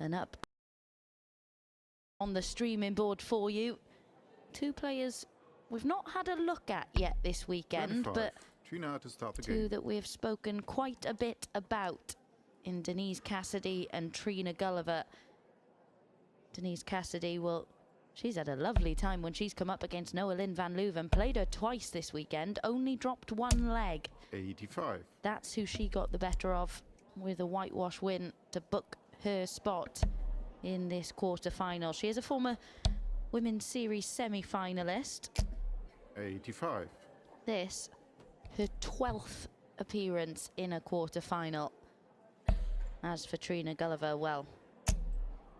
And up on the streaming board for you, two players we've not had a look at yet this weekend, 25. but Trina to start the two game. that we have spoken quite a bit about in Denise Cassidy and Trina Gulliver. Denise Cassidy, well, she's had a lovely time when she's come up against Noah Lynn van Leuven. Played her twice this weekend, only dropped one leg. 85. That's who she got the better of with a whitewash win to book her spot in this quarter-final. She is a former Women's Series semi-finalist. 85. This, her 12th appearance in a quarter-final. As for Trina Gulliver, well,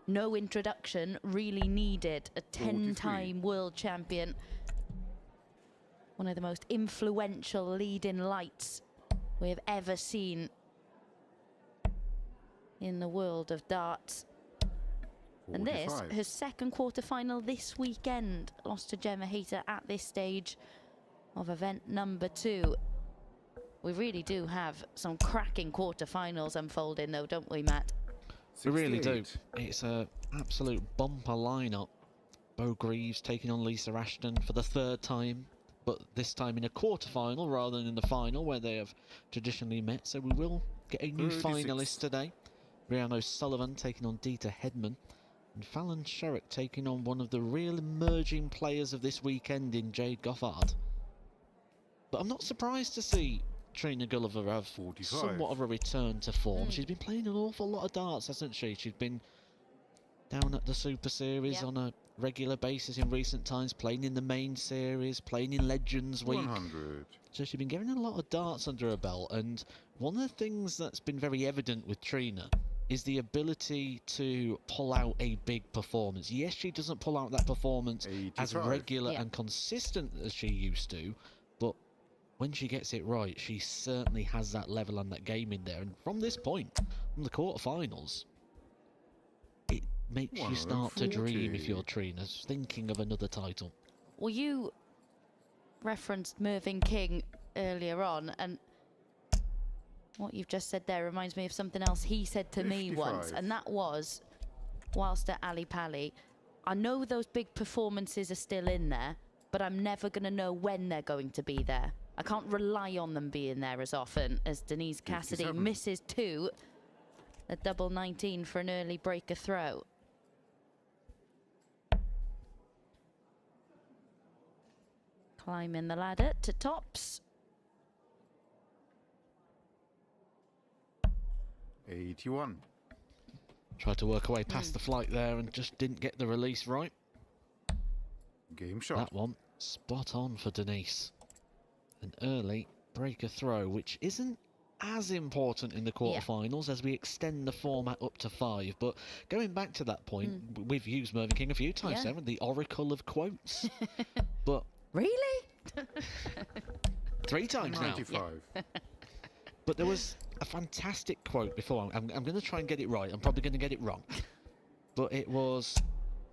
no introduction really needed. A 10-time world champion. One of the most influential leading lights we have ever seen in the world of darts. 45. And this, her second quarter-final this weekend. Lost to Gemma Hayter at this stage of event number 2. We really do have some cracking quarter-finals unfolding though, don't we, Matt? 68. We really do. It's an absolute bumper lineup. Bo Greaves taking on Lisa Ashton for the 3rd time, but this time in a quarter-final rather than in the final where they have traditionally met. So we will get a new 36. finalist today. Rhiannon Sullivan taking on Dieter Hedman, and Fallon Sherrick taking on one of the real emerging players of this weekend in Jade Goffard. But I'm not surprised to see Trina Gulliver have 45. somewhat of a return to form. She's been playing an awful lot of darts, hasn't she? She's been down at the Super Series on a regular basis in recent times, playing in the main series, playing in Legends Week. 100. So she's been getting a lot of darts under her belt, and one of the things that's been very evident with Trina is the ability to pull out a big performance. Yes, she doesn't pull out that performance 85. as regular and consistent as she used to, but when she gets it right, she certainly has that level and that game in there. And from this point, from the quarterfinals, it makes you start to dream if you're Trina, thinking of another title. Well, you referenced Mervyn King earlier on, and what you've just said there reminds me of something else he said to me once, and that was, whilst at Ali Pali, I know those big performances are still in there, but I'm never going to know when they're going to be there. I can't rely on them being there as often as Denise Cassidy 57. misses 2, a double 19 for an early breaker throw. Climbing the ladder to tops. 81. Tried to work away past the flight there and just didn't get the release right. Game shot. That one, spot on for Denise. An early breaker throw, which isn't as important in the quarterfinals as we extend the format up to 5. But going back to that point, we've used Mervyn King a few times, haven't we? The oracle of quotes. But really? 3 times 95. now. But there was a fantastic quote before. I'm going to try and get it right. I'm probably going to get it wrong. But it was,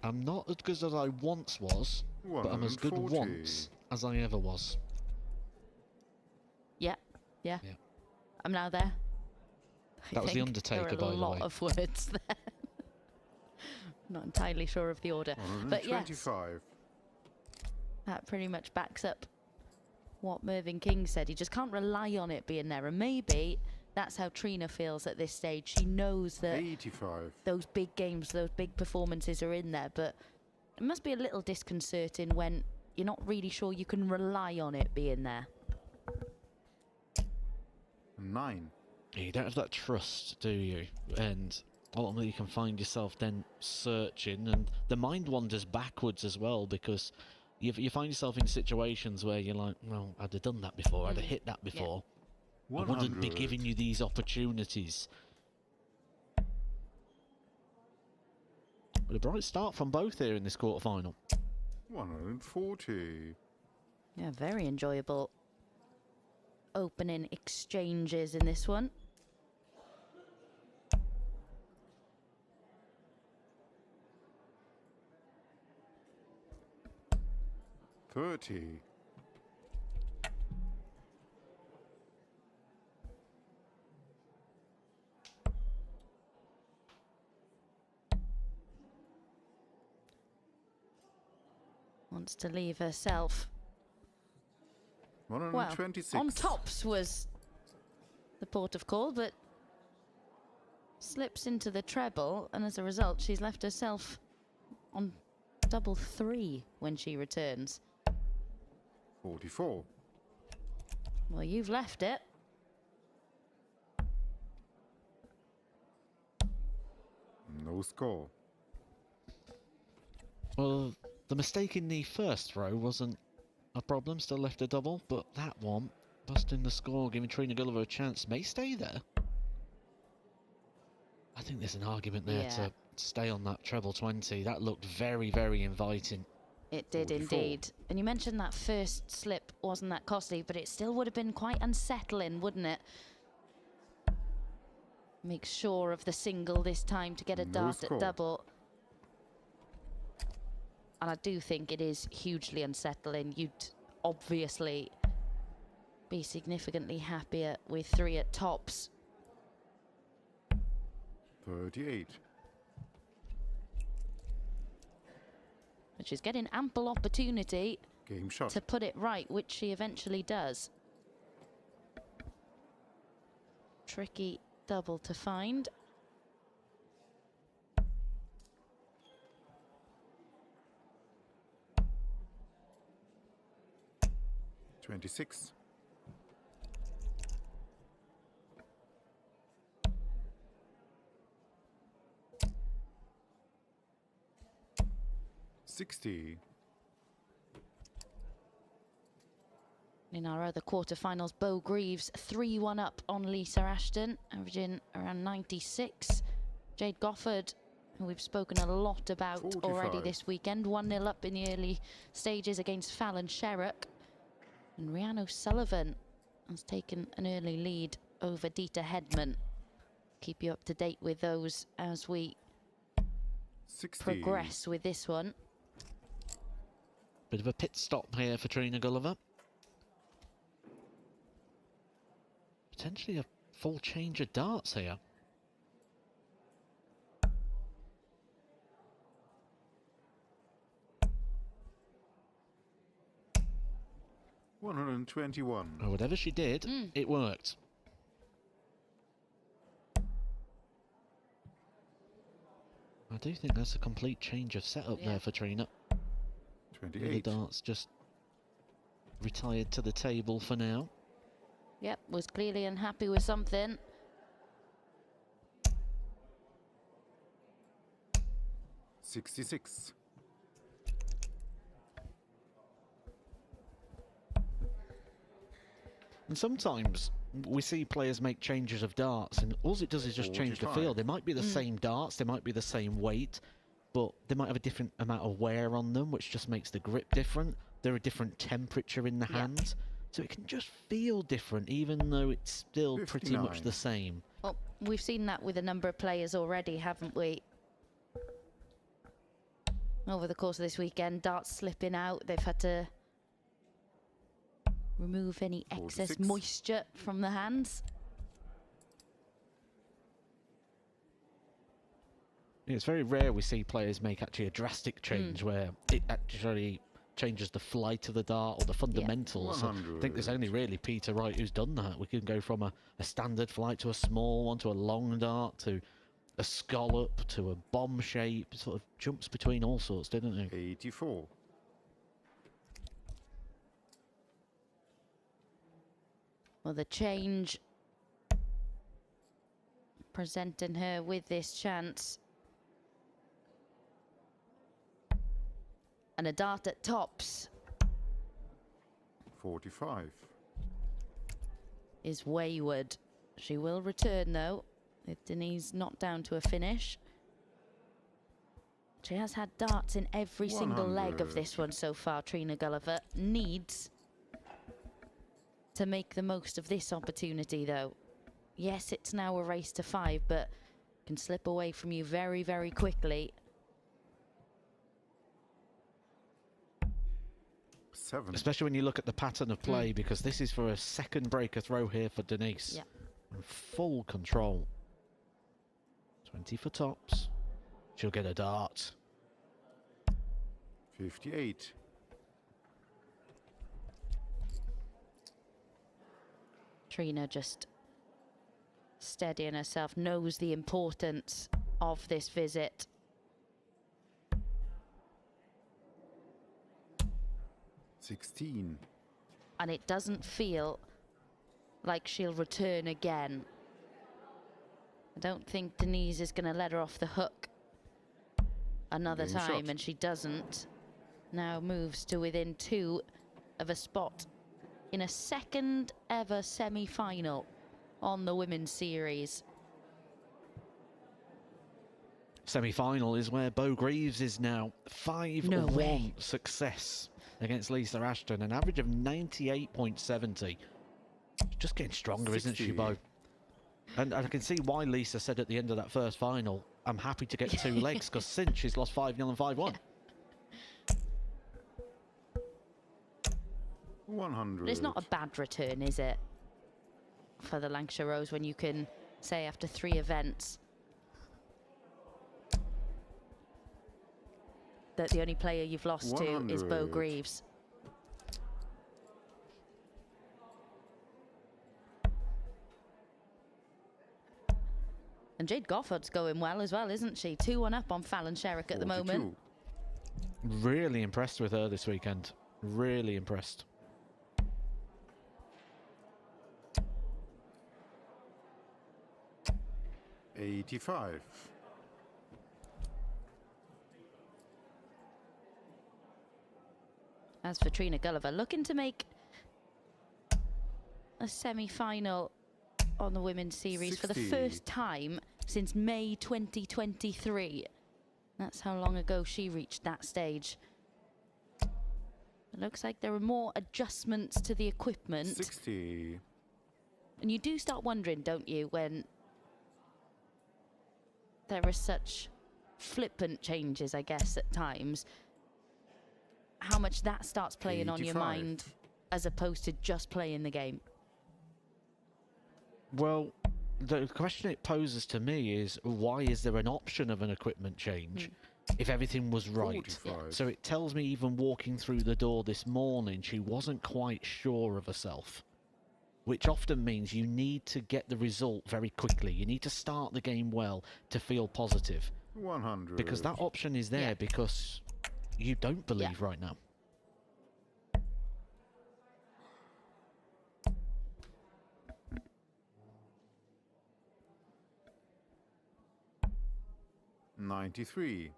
I'm not as good as I once was, but I'm as good 140. once as I ever was. Yeah. I'm now there. That was The Undertaker, by the way. There are a lot of words there. Not entirely sure of the order. But yes, that pretty much backs up what Mervyn King said. He just can't rely on it being there. And maybe that's how Trina feels at this stage. She knows that 85. those big games, those big performances are in there. But it must be a little disconcerting when you're not really sure you can rely on it being there. 9. You don't have that trust, do you? And ultimately you can find yourself then searching, and the mind wanders backwards as well, because you find yourself in situations where you're like, well, I'd have done that before, I'd have hit that before. I wouldn't be giving you these opportunities. But a bright start from both here in this quarterfinal. 140. Yeah, very enjoyable opening exchanges in this one. 30. wants to leave herself. Well, 126. on tops was the port of call, but slips into the treble, and as a result, she's left herself on double 3 when she returns. 44. Well, you've left it. No score. Well, the mistake in the first row wasn't a problem, still left a double, but that one, busting the score, giving Trina Gulliver a chance, may stay there. I think there's an argument there to stay on that treble 20. That looked very, very inviting. It did 44. indeed. And you mentioned that first slip wasn't that costly, but it still would have been quite unsettling, wouldn't it? Make sure of the single this time to get a dart at double. And I do think it is hugely unsettling. You'd obviously be significantly happier with 3 at tops. 38. But she's getting ample opportunity Game shot. to put it right, which she eventually does. Tricky double to find. $26. $60. In our other quarterfinals, Bo Greaves 3-1 up on Lisa Ashton, averaging around 96. Jade Goffard, who we've spoken a lot about 45. already this weekend, 1-0 up in the early stages against Fallon Sherrock. And Rhiannon O'Sullivan has taken an early lead over Dieter Hedman. Keep you up to date with those as we 60. progress with this one. Bit of a pit stop here for Trina Gulliver. Potentially a full change of darts here. $121. Or whatever she did, it worked. I do think that's a complete change of setup there for Trina. 28. The darts just retired to the table for now. Yep, was clearly unhappy with something. $66. And sometimes we see players make changes of darts, and all it does is just change the 45. feel. They might be the same darts, they might be the same weight, but they might have a different amount of wear on them, which just makes the grip different. They're a different temperature in the hands, so it can just feel different, even though it's still pretty much 59. the same. Well, we've seen that with a number of players already, haven't we? Over the course of this weekend, darts slipping out. They've had to remove any excess 46. moisture from the hands. It's very rare we see players make actually a drastic change where it actually changes the flight of the dart or the fundamentals. So I think there's only really Peter Wright who's done that. We can go from a standard flight to a small one to a long dart to a scallop to a bomb shape. Sort of jumps between all sorts, didn't he? 84. Well, the change presenting her with this chance. And a dart at tops 45. is wayward. She will return though, with Denise not down to a finish. She has had darts in every single leg of this one so far. Trina Gulliver needs to make the most of this opportunity though. Yes, it's now a race to 5, but can slip away from you very, very quickly. 7. Especially when you look at the pattern of play, because this is for a second breaker throw here for Denise. Yeah. And full control. 20 for tops. She'll get a dart. 58. Trina just steadying herself, knows the importance of this visit. $16. And it doesn't feel like she'll return again. I don't think Denise is going to let her off the hook another Game time, shot. and she doesn't. Now moves to within 2 of a spot in a second ever semi-final on the women's series. Semi-final is where Bo Greaves is now. 5-1 success against Lisa Ashton, an average of 98.70. Just getting stronger, 60. isn't she, Bo? And I can see why Lisa said at the end of that first final, I'm happy to get 2 legs, because since she's lost 5-0 and 5-1. Yeah. 100. But it's not a bad return, is it? For the Lancashire Rose, when you can say after 3 events that the only player you've lost to is Bo 100. Greaves. And Jade Goffard's going well as well, isn't she? 2-1 up on Fallon Sherrick at the moment. 42. Really impressed with her this weekend. Really impressed. $85. As for Trina Gulliver, looking to make a semi-final on the women's series for the 60. first time since May 2023. That's how long ago she reached that stage. It looks like there are more adjustments to the equipment. 60. And you do start wondering, don't you, when there are such flippant changes, I guess, at times, how much that starts playing on your 85. mind as opposed to just playing the game. Well, the question it poses to me is, why is there an option of an equipment change if everything was right? 45. So it tells me even walking through the door this morning, she wasn't quite sure of herself, which often means you need to get the result very quickly. You need to start the game well to feel positive, 100. because that option is there because you don't believe right now. $93.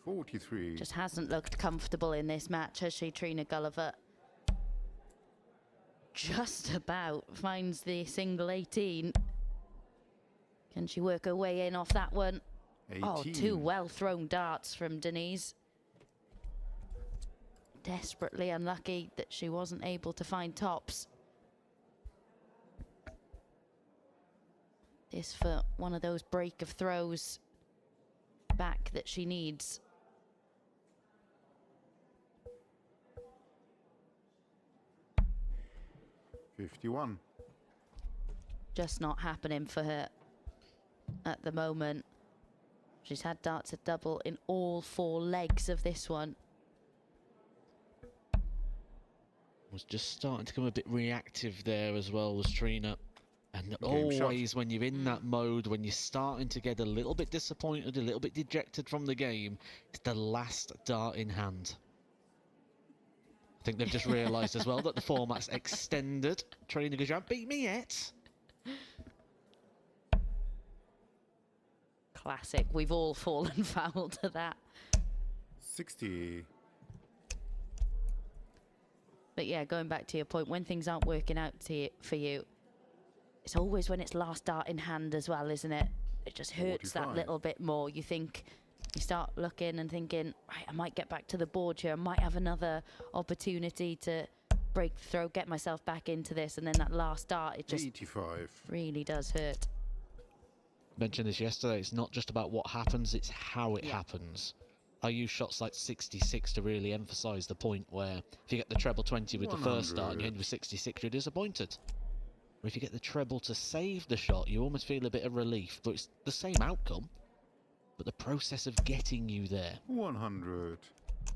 $43. Just hasn't looked comfortable in this match, has she, Trina Gulliver? Just about finds the single 18. Can she work her way in off that one? 18. Oh, 2 well-thrown darts from Denise. Desperately unlucky that she wasn't able to find tops. This for one of those break of throws back that she needs. $51. Just not happening for her at the moment. She's had darts at double in all 4 legs of this one. Was just starting to become a bit reactive there as well, was Trina. And Game shot. always when you're in that mode, when you're starting to get a little bit disappointed, a little bit dejected from the game, it's the last dart in hand. I think they've just realised as well that the format's extended. Trina goes, you haven't beat me yet. Classic. We've all fallen foul to that. 60. But yeah, going back to your point, when things aren't working out for you, it's always when it's last dart in hand as well, isn't it? It just hurts 45. that little bit more. You think, you start looking and thinking, right, I might get back to the board here. I might have another opportunity to break the throw, get myself back into this. And then that last dart, it just 85. really does hurt. Mentioned this yesterday, it's not just about what happens, it's how it happens. I use shots like 66 to really emphasise the point where if you get the treble 20 with the first dart and you end with 66, you're disappointed. or if you get the treble to save the shot, you almost feel a bit of relief. But it's the same outcome, but the process of getting you there. 100.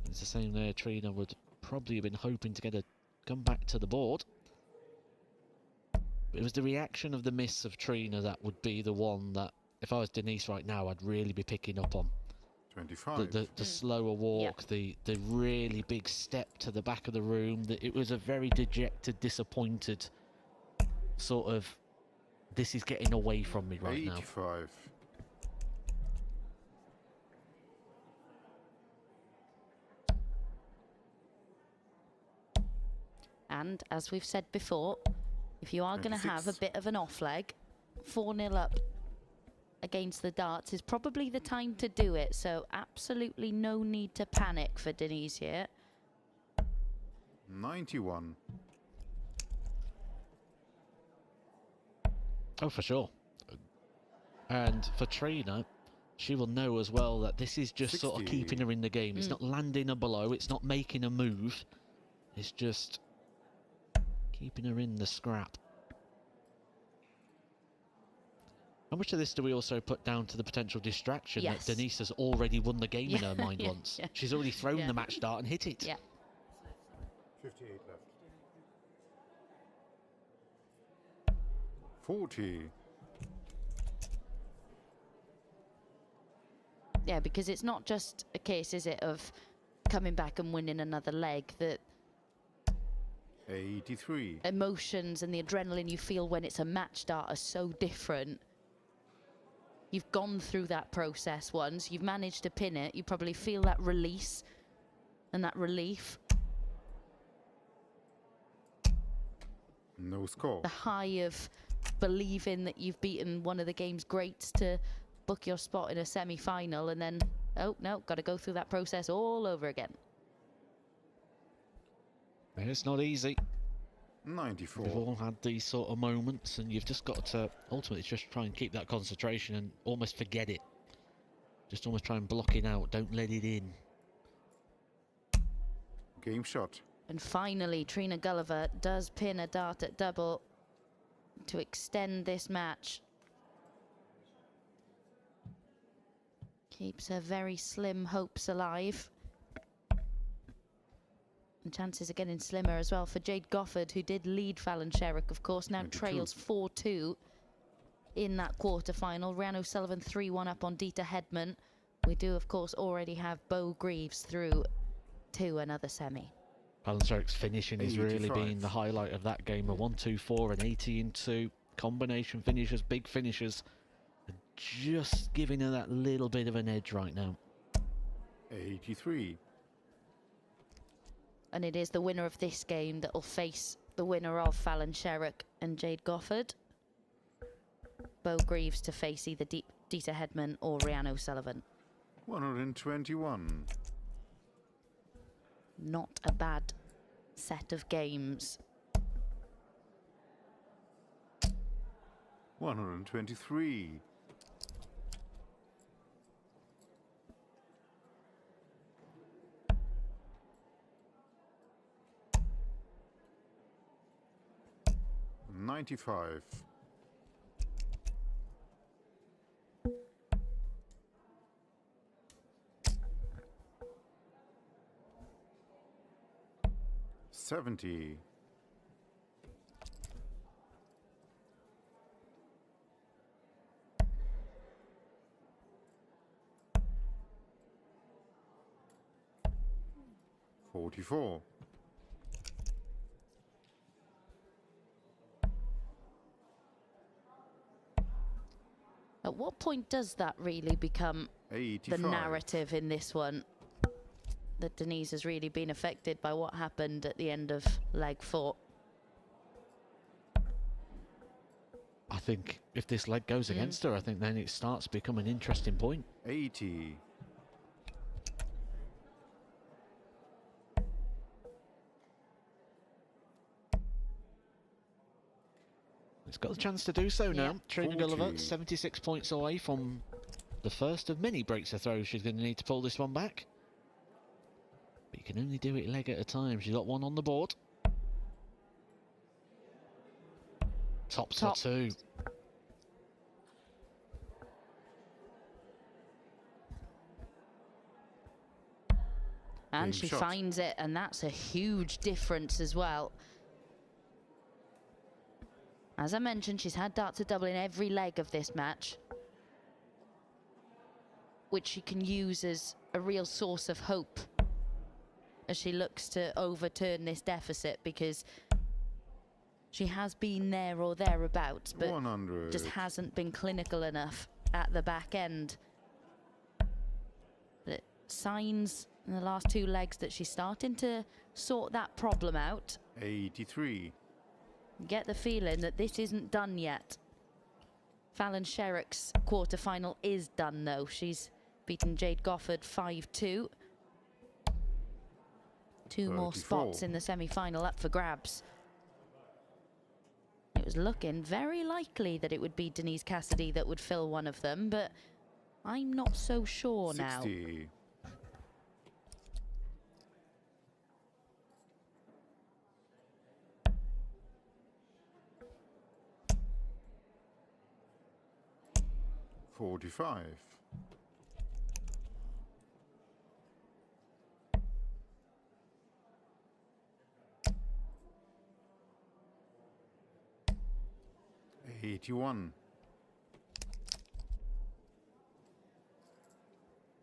It's the same there. Trina would probably have been hoping to get a come back to the board. But it was the reaction of the miss of Trina that would be the one that, if I was Denise right now, I'd really be picking up on. 25. The slower walk, the really big step to the back of the room. It was a very dejected, disappointed sort of, this is getting away from me right 85. And as we've said before, if you are going to have a 26. bit of an off leg, 4-0 up against the darts is probably the time to do it. So absolutely no need to panic for Denise here. 91. now. Oh, for sure. And for Trina, she will know as well that this is just sort of 60. keeping her in the game. It's not landing a blow, it's not making a move. It's just keeping her in the scrap. How much of this do we also put down to the potential distraction that Denise has already won the game in her mind once? She's already thrown the match dart and hit it. Yeah. 58 left. 40. Yeah, because it's not just a case, is it, of coming back and winning another leg. That 83. emotions and the adrenaline you feel when it's a match dart are so different. You've gone through that process once, you've managed to pin it, you probably feel that release and that relief. No score. The high of believing that you've beaten one of the game's greats to book your spot in a semi-final, and then, oh no, got to go through that process all over again. It's not easy. 94. We've all had these sort of moments, and you've just got to ultimately just try and keep that concentration and almost forget it. Just almost try and block it out. Don't let it in. Game shot. And finally, Trina Gulliver does pin a dart at double to extend this match. Keeps her very slim hopes alive. And chances are getting slimmer as well for Jade Goffard, who did lead Fallon Sherrick, of course, now 22. trails 4-2 in that quarter-final. Rhian O'Sullivan 3-1 up on Dita Hedman. We do, of course, already have Bo Greaves through to another semi. Fallon Sherrick's finishing has really 85. been the highlight of that game. A 1-2-4, an 80-2 combination finishers, big finishers. Just giving her that little bit of an edge right now. 83. And it is the winner of this game that will face the winner of Fallon Sherrick and Jade Goffard. Bo Greaves to face either Dita Hedman or Rhian O'Sullivan. 121. Not a bad set of games. 123. 95. 70. 44. 'At what point does that really become 85. the narrative in this one? That Denise has really been affected by what happened at the end of leg 4. I think if this leg goes against her, I think then it starts to become an interesting point. 80. It's got the chance to do so now. Trina 40. Gulliver, 76 points away from the first of many breaks of throws. She's going to need to pull this one back. But you can only do it leg at a time. She's got one on the board. Tops for two. And she finds it, and that's a huge difference as well. As I mentioned, she's had darts to double in every leg of this match, which she can use as a real source of hope as she looks to overturn this deficit, because she has been there or thereabouts, but 100. just hasn't been clinical enough at the back end. But signs in the last two legs that she's starting to sort that problem out. 83. Get the feeling that this isn't done yet. Fallon Sherrick's quarterfinal is done though. She's beaten Jade Goffard 5-2. Two 34. more spots in the semi-final up for grabs. It was looking very likely that it would be Denise Cassidy that would fill one of them, but I'm not so sure 60. now. 45. 81.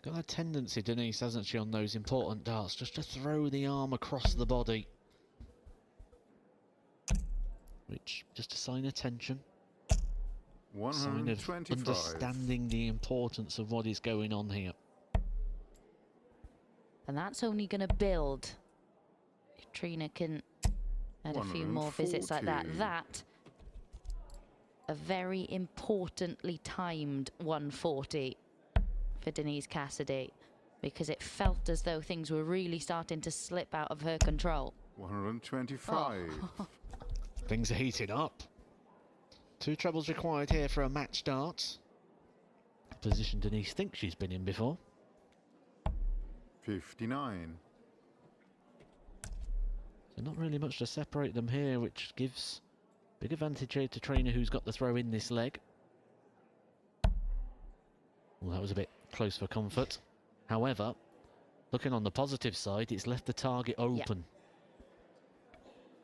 Got a tendency, Denise, hasn't she, on those important darts, just to throw the arm across the body. Which, just a sign of tension. Sign of 125. understanding the importance of what is going on here. And that's only going to build if Trina can add a few more visits like that. 140. That, a very importantly timed 140 for Denise Cassidy, because it felt as though things were really starting to slip out of her control. 125. Oh. Things are heating up. Two trebles required here for a match dart. A position Denise thinks she's been in before. 59. So not really much to separate them here, which gives big advantage here to Trina, who's got the throw in this leg. Well, that was a bit close for comfort. However, looking on the positive side, it's left the target open.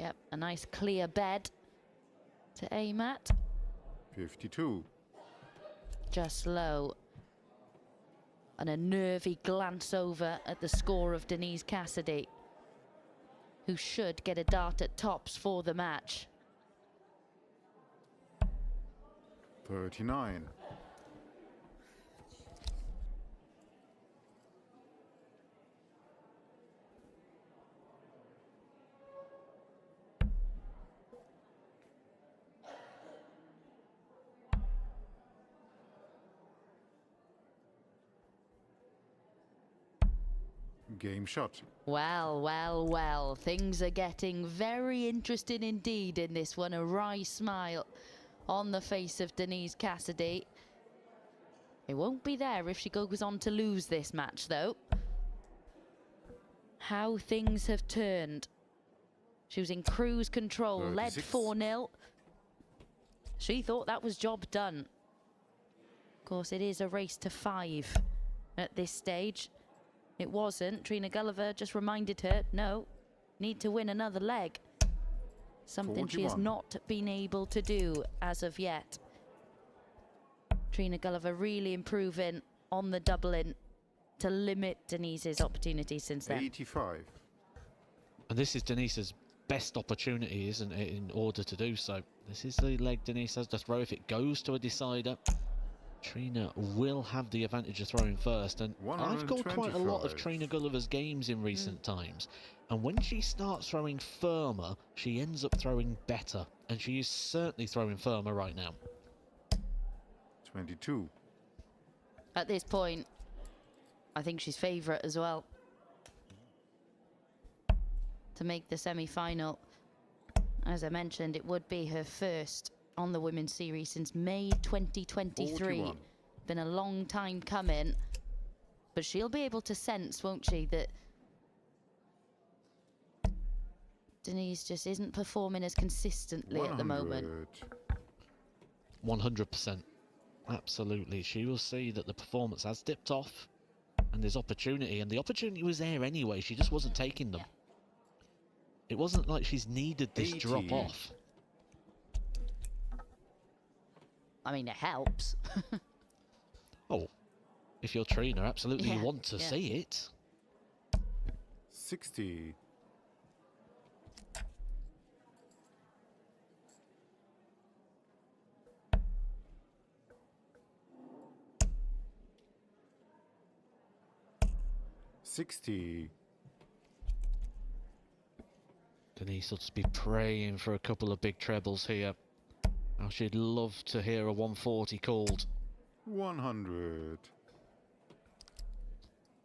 Yep, a nice clear bed to aim at. 52. Just low. And a nervy glance over at the score of Denise Cassidy, who should get a dart at tops for the match. 39. Game shot. Well, well, well, things are getting very interesting indeed in this one. A wry smile on the face of Denise Cassidy. It won't be there if she goes on to lose this match, though. How things have turned. She was in cruise control, 36. led 4-0. She thought that was job done. Of course, it is a race to 5 at this stage. It wasn't. Trina Gulliver just reminded her, no, need to win another leg. Something 41. she has not been able to do as of yet. Trina Gulliver really improving on the double-in to limit Denise's opportunities since then. 85. And this is Denise's best opportunity, isn't it, in order to do so. This is the leg Denise has to throw. If it goes to a decider, Trina will have the advantage of throwing first. And I've got quite a lot of 125. Trina Gulliver's games in recent times. And when she starts throwing firmer, she ends up throwing better. And she is certainly throwing firmer right now. 22. At this point, I think she's favourite as well to make the semi-final. As I mentioned, it would be her first on the Women's Series since May 2023. 41. Been a long time coming, but she'll be able to sense, won't she, that Denise just isn't performing as consistently at the moment. 100. 100%. Absolutely. She will see that the performance has dipped off and there's opportunity, and the opportunity was there anyway. She just wasn't taking them. It wasn't like she's needed this 80. drop off. I mean, it helps. Oh, if you're Trina, absolutely you Yeah, want to yeah. see it. 60. Denise will just be praying for a couple of big trebles here. Oh, she'd love to hear a 140 called. 100.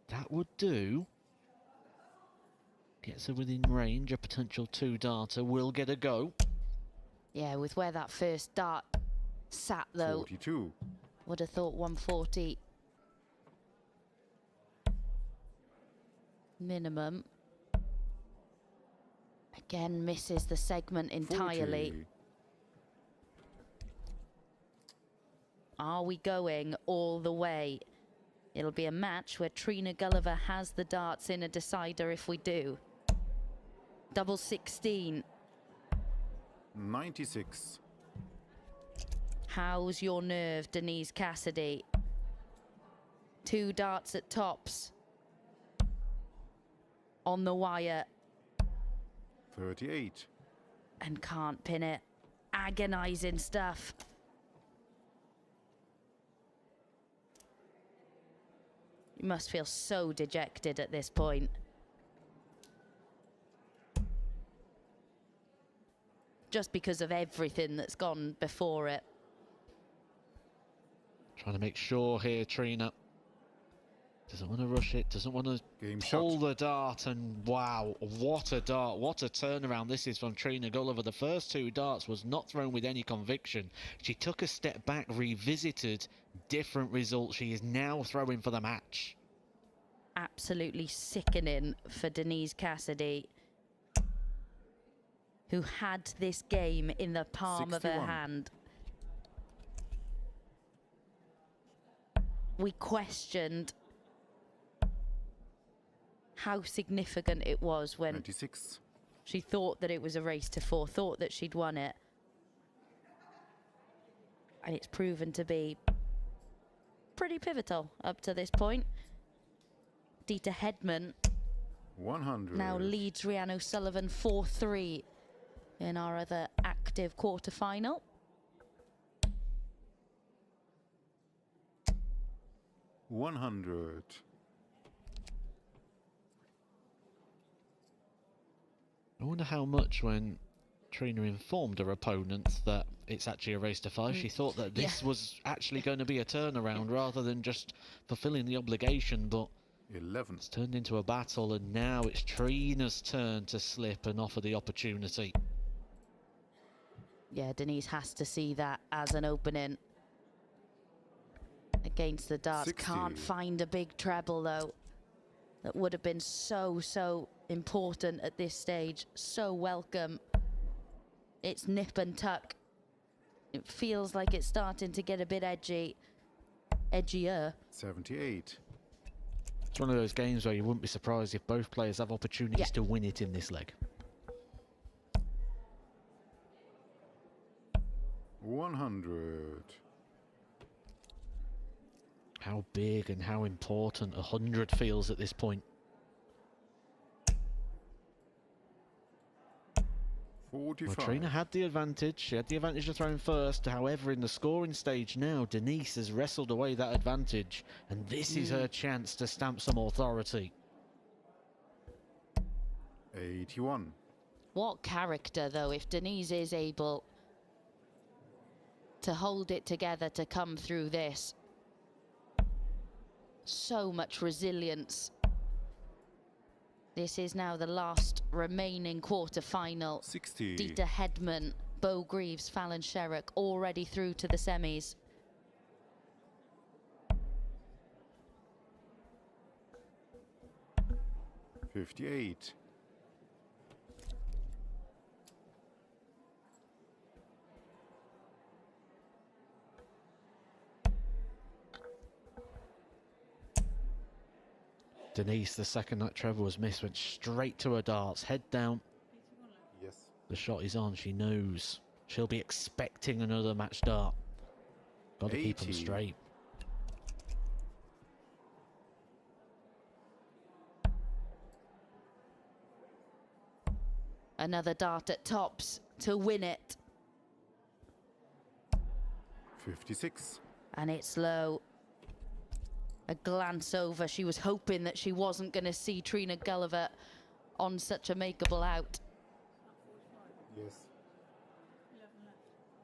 That would do. Gets her within range. A potential 2-darter will get a go. Yeah, with where that first dart sat, though, 42. would have thought 140 minimum. Again, misses the segment entirely. 40. Are we going all the way? It'll be a match where Trina Gulliver has the darts in a decider if we do. Double 16. 96. How's your nerve, Denise Cassidy? 2 darts at tops. On the wire. 38. And can't pin it. Agonizing stuff. You must feel so dejected at this point. Just because of everything that's gone before it. Trying to make sure here, Trina. Doesn't want to rush it, doesn't want to Game pull shot. the dart, and wow, what a dart, what a turnaround this is from Trina Gulliver. The first 2 darts was not thrown with any conviction. She took a step back, revisited, different result. She is now throwing for the match. Absolutely sickening for Denise Cassidy, who had this game in the palm of her 61. hand. We questioned how significant it was when 96. she thought that it was a race to 4, thought that she'd won it. And it's proven to be pretty pivotal up to this point. Dieter Hedman 100. now leads Rhiannon O'Sullivan 4-3 in our other active quarter-final. $100. I wonder how much when Trina informed her opponent that it's actually a race to 5, she thought that this was actually going to be a turnaround rather than just fulfilling the obligation, but 11. it's turned into a battle, and now it's Trina's turn to slip and offer the opportunity. Yeah, Denise has to see that as an opening against the darts. 60. Can't find a big treble, though. That would have been so important at this stage. So welcome. It's nip and tuck. It feels like it's starting to get a bit edgier. 78. It's one of those games where you wouldn't be surprised if both players have opportunities to win it in this leg. 100. How big and how important 100 feels at this point. 45. Well, Trina had the advantage. She had the advantage of throwing first. However, in the scoring stage now, Denise has wrestled away that advantage, and this is her chance to stamp some authority. 81. What character, though, if Denise is able to hold it together to come through this. So much resilience. This is now the last remaining quarter-final. 60. Dieter Hedman, Bo Greaves, Fallon Sherrock already through to the semis. $58. Denise, the second that Trevor was missed, went straight to her darts, head down. Yes. The shot is on, she knows. She'll be expecting another match dart. Got to keep them 80. straight. Another dart at tops to win it. 56. And it's low. A glance over. She was hoping that she wasn't going to see Trina Gulliver on such a makeable out. Yes.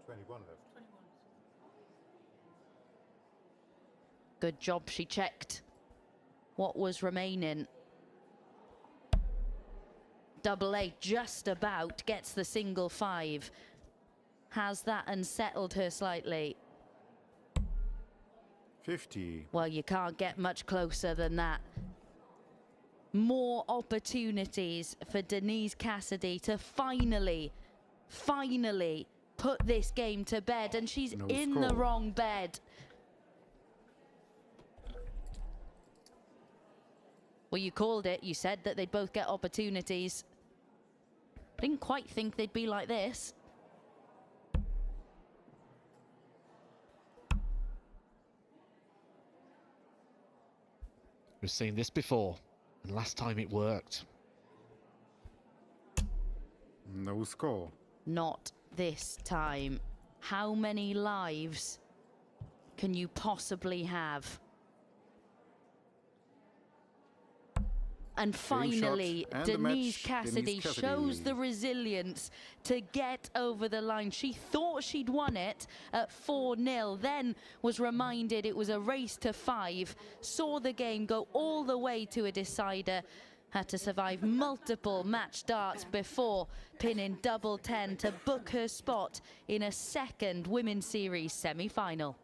21 left. Good job she checked what was remaining. Double eight just about gets the single 5. Has that unsettled her slightly? 50. Well, you can't get much closer than that. More opportunities for Denise Cassidy to finally put this game to bed, and she's No in score. the wrong bed. Well, you called it. You said that they'd both get opportunities. Didn't quite think they'd be like this. We've seen this before, and last time it worked. No score. Not this time. How many lives can you possibly have? And finally, shot and the Denise match. Cassidy Denise Cassidy. shows the resilience to get over the line. She thought she'd won it at 4-0, then was reminded it was a race to 5, saw the game go all the way to a decider, had to survive multiple match darts before pinning double 10 to book her spot in a second Women's Series semi-final.